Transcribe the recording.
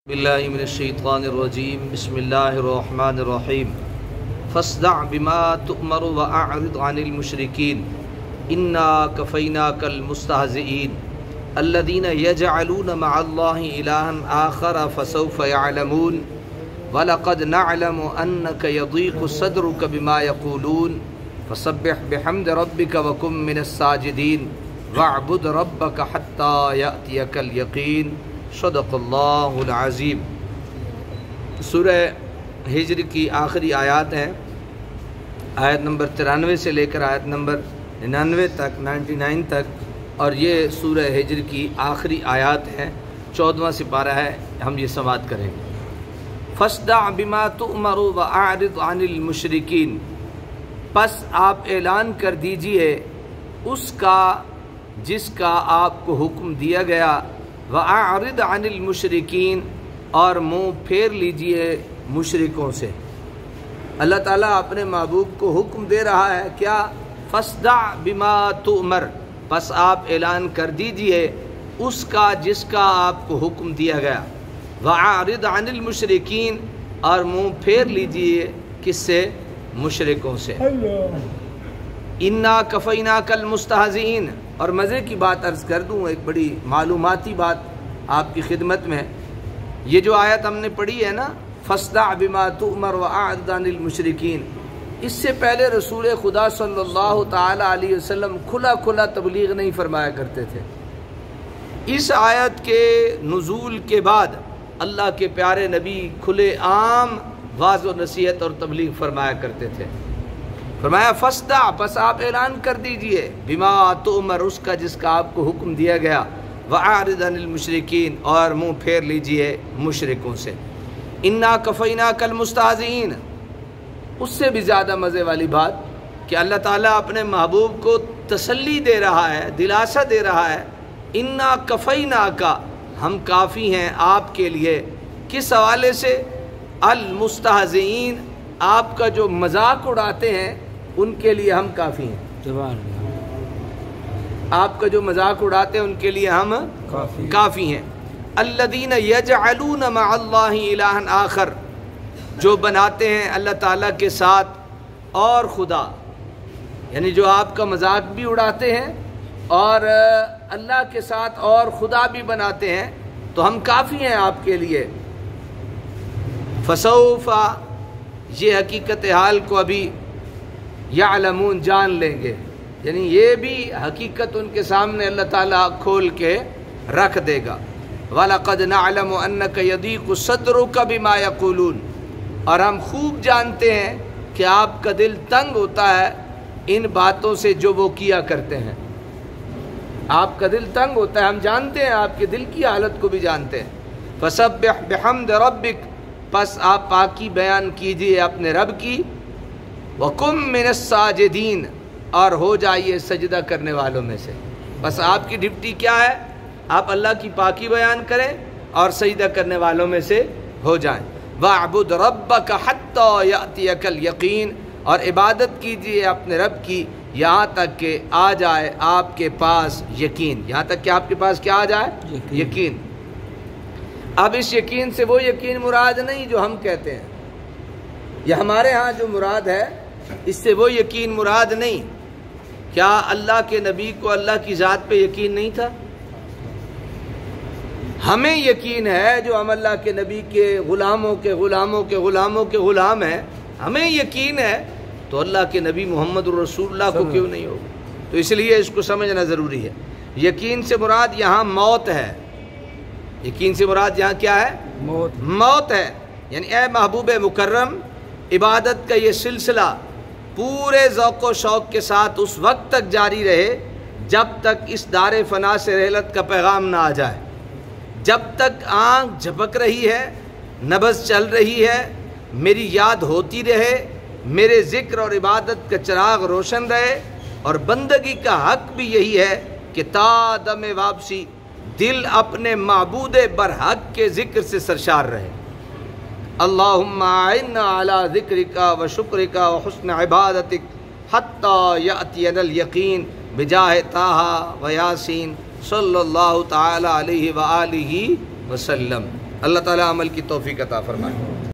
باللہ من الشیطان الرجیم بسم اللہ الرحمن الرحیم فاصدع بما تؤمر واعرض عن المشرکین انا کفیناک المستہزئین الذین یجعلون مع اللہ الہا آخر فسوف یعلمون ولقد نعلم انک یضیق صدرک بما یقولون فسبح بحمد ربک وکن من الساجدین واعبد ربک حتی یأتیک الیقین صدق اللہ العظیم۔ سورہ ہجر کی آخری آیات ہیں، آیت نمبر 93 سے لے کر آیت نمبر 99 تک، اور یہ سورہ ہجر کی آخری آیات ہیں، 14واں سپارہ ہے، ہم یہ سماعت کریں گے۔ فاصدع بما تؤمر واعرض عن المشرکین، پس آپ اعلان کر دیجئے اس کا جس کا آپ کو حکم دیا گیا، وَأَعْرِضْ عَنِ الْمُشْرِكِينَ، اور منہ پھیر لیجئے مشرکوں سے۔ اللہ تعالیٰ اپنے محبوب کو حکم دے رہا ہے کیا؟ فَاصْدَعْ بِمَا تُؤْمَرْ، پس آپ اعلان کر دیجئے اس کا جس کا آپ کو حکم دیا گیا، وَأَعْرِضْ عَنِ الْمُشْرِكِينَ، اور منہ پھیر لیجئے کس سے؟ مشرکوں سے۔ اِنَّا كَفَيْنَاكَ الْمُسْتَهْزِئِينَ، اور مزے کی بات عرض کر دوں، ایک بڑی معلوماتی بات آپ کی خدمت میں ہے۔ یہ جو آیت ہم نے پڑھی ہے نا، فاصدع بما تؤمر واعرض عن المشرکین، اس سے پہلے رسول خدا صلی اللہ تعالی علیہ وسلم کھلا تبلیغ نہیں فرمایا کرتے تھے۔ اس آیت کے نزول کے بعد اللہ کے پیارے نبی کھلے عام واعظ و نصیحت اور تبلیغ فرمایا کرتے تھے۔ فرمایا فاصدع، پس آپ اعلان کر دیجئے بما تؤمر، اس کا جس کا آپ کو حکم دیا گیا، واعرض عن المشرکین، اور منہ پھیر لیجئے مشرکوں سے۔ انا کفیناک المستہزئین، اس سے بھی زیادہ مزے والی بات کہ اللہ تعالیٰ اپنے محبوب کو تسلی دے رہا ہے، دلاسا دے رہا ہے، انا کفیناک، ہم کافی ہیں آپ کے لیے۔ کس حوالے سے؟ المستہزئین، آپ کا جو مذاق اڑاتے ہیں ان کے لیے ہم کافی ہیں۔ آپ کا جو مذاق اڑاتے ہیں ان کے لیے ہم کافی ہیں۔ الذین یجعلون مع اللہ الہا آخر، جو بناتے ہیں اللہ تعالیٰ کے ساتھ اور خدا، یعنی جو آپ کا مذاق بھی اڑاتے ہیں اور اللہ کے ساتھ اور خدا بھی بناتے ہیں، تو ہم کافی ہیں آپ کے لیے۔ فسوف، یہ حقیقت حال کو ابھی یعلمون، جان لیں گے، یعنی یہ بھی حقیقت ان کے سامنے اللہ تعالیٰ کھول کے رکھ دے گا۔ وَلَقَدْ نَعْلَمُ أَنَّكَ يَضِيقُ صَدْرُكَ بِمَا يَقُولُونَ، اور ہم خوب جانتے ہیں کہ آپ کا دل تنگ ہوتا ہے ان باتوں سے جو وہ کیا کرتے ہیں۔ آپ کا دل تنگ ہوتا ہے، ہم جانتے ہیں، آپ کے دل کی حالت کو بھی جانتے ہیں۔ فَسَبِّحْ بِحَمْدِ رَبِّكَ، پس آپ پاکی بیان کیجئے اپنے رب کی، وَكُن مِّنَ السَّاجِدِينَ، اور ہو جائیے سجدہ کرنے والوں میں سے۔ بس آپ کی ڈپٹی کیا ہے؟ آپ اللہ کی پاکی بیان کریں اور سجدہ کرنے والوں میں سے ہو جائیں۔ وَاعْبُدْ رَبَّكَ حَتَّى يَأْتِيَكَ الْيَقِينُ، اور عبادت کیجئے اپنے رب کی یہاں تک کہ آ جائے آپ کے پاس یقین، یہاں تک کہ آپ کے پاس کیا آ جائے؟ یقین۔ اب اس یقین سے وہ یقین مراد نہیں جو ہم کہتے ہیں، یہ ہمارے ہاں جو مراد ہے اس سے وہ یقین مراد نہیں۔ کیا اللہ کے نبی کو اللہ کی ذات پہ یقین نہیں تھا؟ ہمیں یقین ہے جو ہم اللہ کے نبی کے غلاموں کے غلاموں کے غلاموں کے غلام ہیں، ہمیں یقین ہے، تو اللہ کے نبی محمد رسول اللہ کو کیوں نہیں ہوگا؟ تو اس لیے اس کو سمجھنا ضروری ہے۔ یقین سے مراد یہاں موت ہے، یقین سے مراد یہاں کیا ہے؟ موت ہے۔ یعنی اے محبوب مکرم، عبادت کا یہ سلسلہ پورے ذوق و شوق کے ساتھ اس وقت تک جاری رہے جب تک اس دار فنا سے رحلت کا پیغام نہ آ جائے، جب تک آنکھ جھپک رہی ہے، نبض چل رہی ہے، میری یاد ہوتی رہے، میرے ذکر اور عبادت کا چراغ روشن رہے، اور بندگی کا حق بھی یہی ہے کہ تا دم واپسی دل اپنے معبود برحق کے ذکر سے سرشار رہے۔ اللہم اعنا علی ذکرک و شکرک و حسن عبادتک حتی یأتینا الیقین بجاہ طٰہٰ و یاسین صلی اللہ تعالی علیہ وآلہ وسلم۔ اللہ تعالیٰ عمل کی توفیق عطا فرمائے۔